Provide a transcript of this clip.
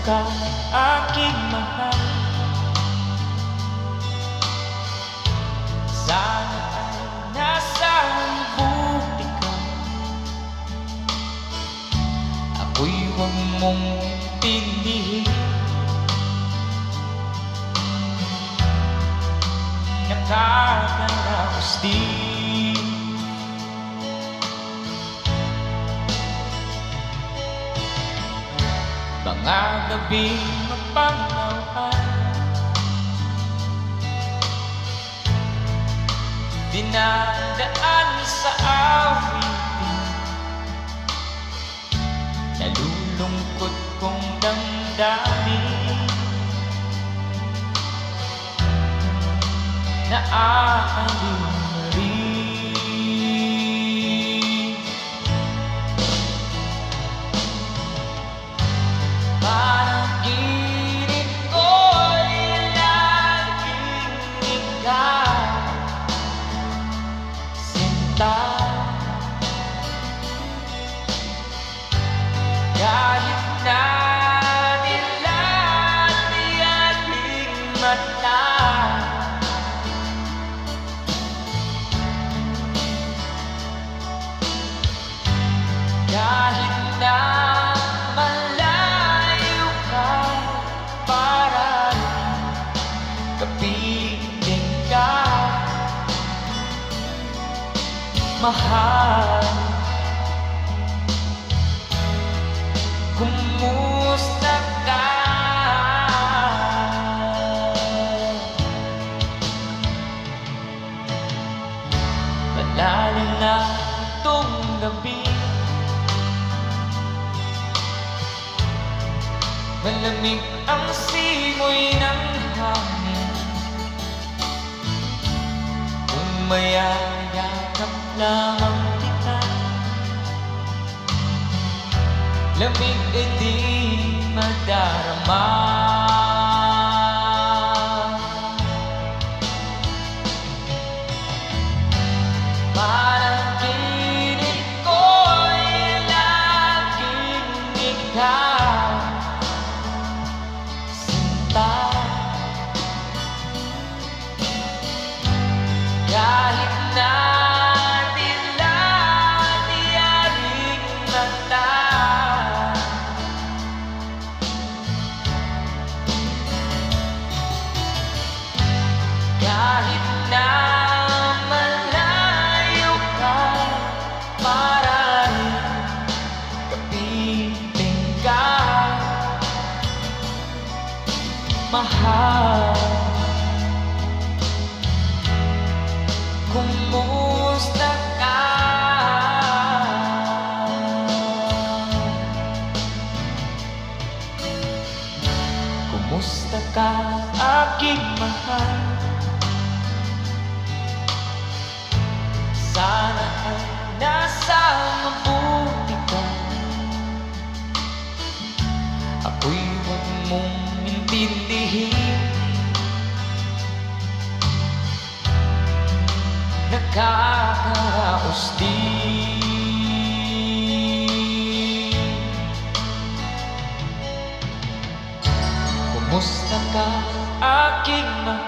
ka, aking mahal? Sana ay nasa mabuti ka. Ako'y huwag mong intindihin. Nakakaraos din. Mga gabing mapangawaan, dinadaan sa awitin, nalulungkot kong damdamin, naaaliw na rin. Panaginip ko'y laging ikaw, sinta. Kahit na dilat ni ating mata, kahit na malayo ka, para kapiling ka, mahal. Kumusta ka? Malalim na itong gabi, malamig ang simoy ng hangin, kung mayayakap lamang kita, lamig ay di madarama. Panaginip ko'y laging ikaw, sinta. Kahit na dilat ni ating mata, kahit na malayo ka, para rin kapiling ka, mahal. Kumusta ka? Kumusta ka, aking mahal? Sana ay nasa mabuti ka. Ako'y huwag mong intindihin. Nakakaraos din. Kumusta ka, aking mahal?